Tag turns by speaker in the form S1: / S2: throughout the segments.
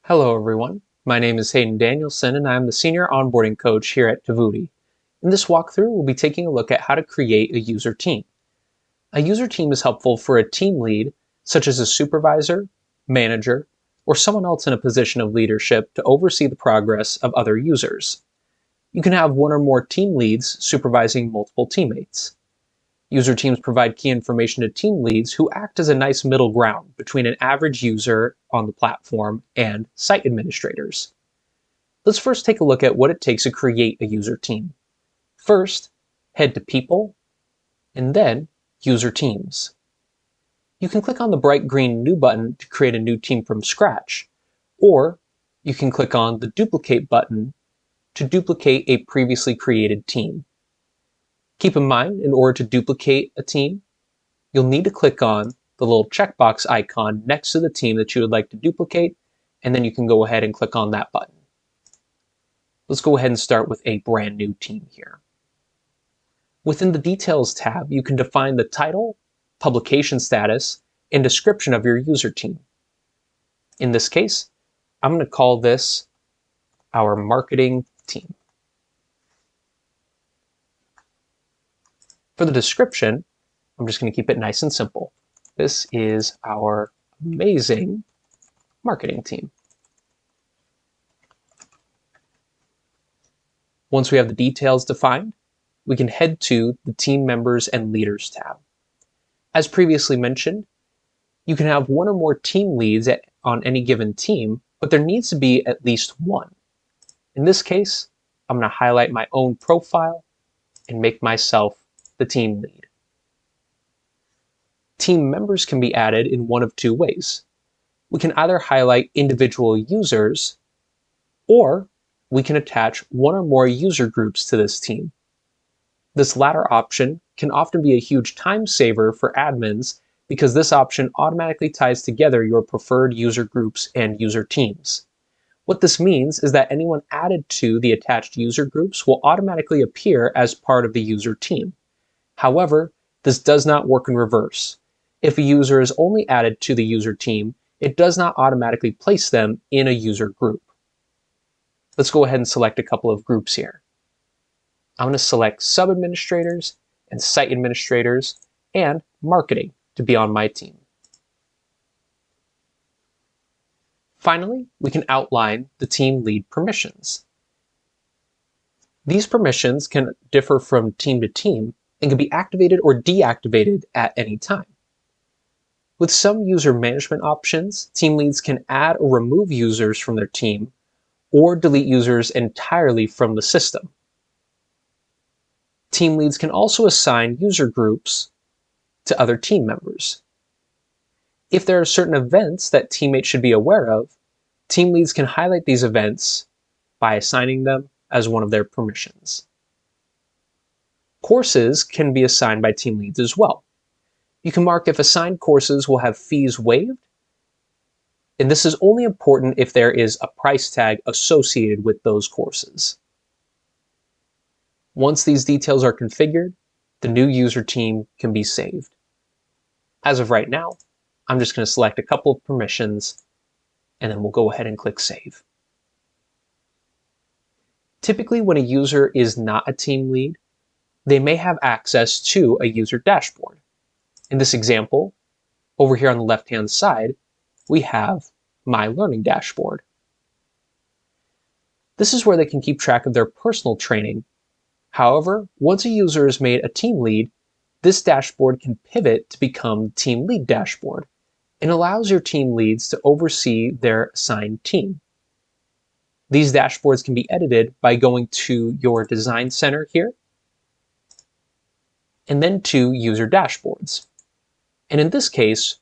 S1: Hello everyone, my name is Hayden Danielson and I'm the Senior Onboarding Coach here at Tovuti. In this walkthrough, we'll be taking a look at how to create a user team. A user team is helpful for a team lead, such as a supervisor, manager, or someone else in a position of leadership to oversee the progress of other users. You can have one or more team leads supervising multiple teammates. User teams provide key information to team leads who act as a nice middle ground between an average user on the platform and site administrators. Let's first take a look at what it takes to create a user team. First, head to People, and then User Teams. You can click on the bright green New button to create a new team from scratch, or you can click on the Duplicate button to duplicate a previously created team. Keep in mind, in order to duplicate a team, you'll need to click on the little checkbox icon next to the team that you would like to duplicate, and then you can go ahead and click on that button. Let's go ahead and start with a brand new team here. Within the Details tab, you can define the title, publication status, and description of your user team. In this case, I'm going to call this our marketing team. For the description, I'm just going to keep it nice and simple. This is our amazing marketing team. Once we have the details defined, we can head to the Team Members and Leaders tab. As previously mentioned, you can have one or more team leads on any given team, but there needs to be at least one. In this case, I'm going to highlight my own profile and make myself the team lead. Team members can be added in one of two ways. We can either highlight individual users, or we can attach one or more user groups to this team. This latter option can often be a huge time saver for admins because this option automatically ties together your preferred user groups and user teams. What this means is that anyone added to the attached user groups will automatically appear as part of the user team. However, this does not work in reverse. If a user is only added to the user team, it does not automatically place them in a user group. Let's go ahead and select a couple of groups here. I'm going to select sub-administrators and site administrators and marketing to be on my team. Finally, we can outline the team lead permissions. These permissions can differ from team to team and can be activated or deactivated at any time. With some user management options, team leads can add or remove users from their team or delete users entirely from the system. Team leads can also assign user groups to other team members. If there are certain events that teammates should be aware of, team leads can highlight these events by assigning them as one of their permissions. Courses can be assigned by team leads as well. You can mark if assigned courses will have fees waived, and this is only important if there is a price tag associated with those courses. Once these details are configured, the new user team can be saved. As of right now, I'm just going to select a couple of permissions, and then we'll go ahead and click Save. Typically, when a user is not a team lead, they may have access to a user dashboard. In this example, over here on the left-hand side, we have My Learning Dashboard. This is where they can keep track of their personal training. However, once a user is made a team lead, this dashboard can pivot to become the Team Lead Dashboard and allows your team leads to oversee their assigned team. These dashboards can be edited by going to your Design Center here, and then to User Dashboards. And in this case,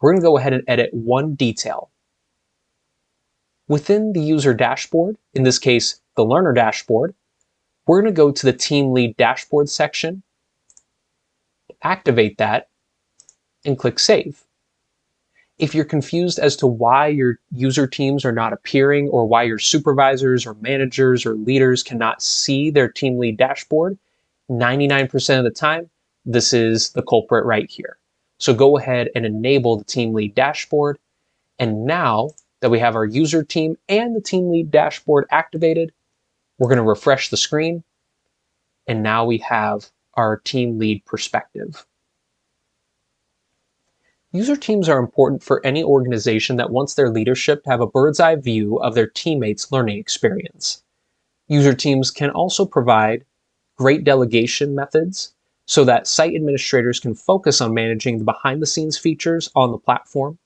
S1: we're going to go ahead and edit one detail. Within the User Dashboard, in this case, the Learner Dashboard, we're going to go to the Team Lead Dashboard section, activate that, and click Save. If you're confused as to why your user teams are not appearing or why your supervisors or managers or leaders cannot see their Team Lead Dashboard, 99% of the time, this is the culprit right here. So go ahead and enable the Team Lead Dashboard, and now that we have our user team and the team lead dashboard activated. We're going to refresh the screen, and now we have our team lead perspective. User teams are important for any organization that wants their leadership to have a bird's eye view of their teammates' learning experience. User teams can also provide great delegation methods so that site administrators can focus on managing the behind-the-scenes features on the platform,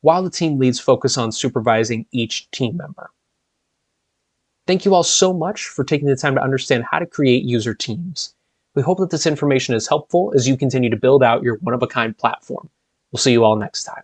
S1: while the team leads focus on supervising each team member. Thank you all so much for taking the time to understand how to create user teams. We hope that this information is helpful as you continue to build out your one-of-a-kind platform. We'll see you all next time.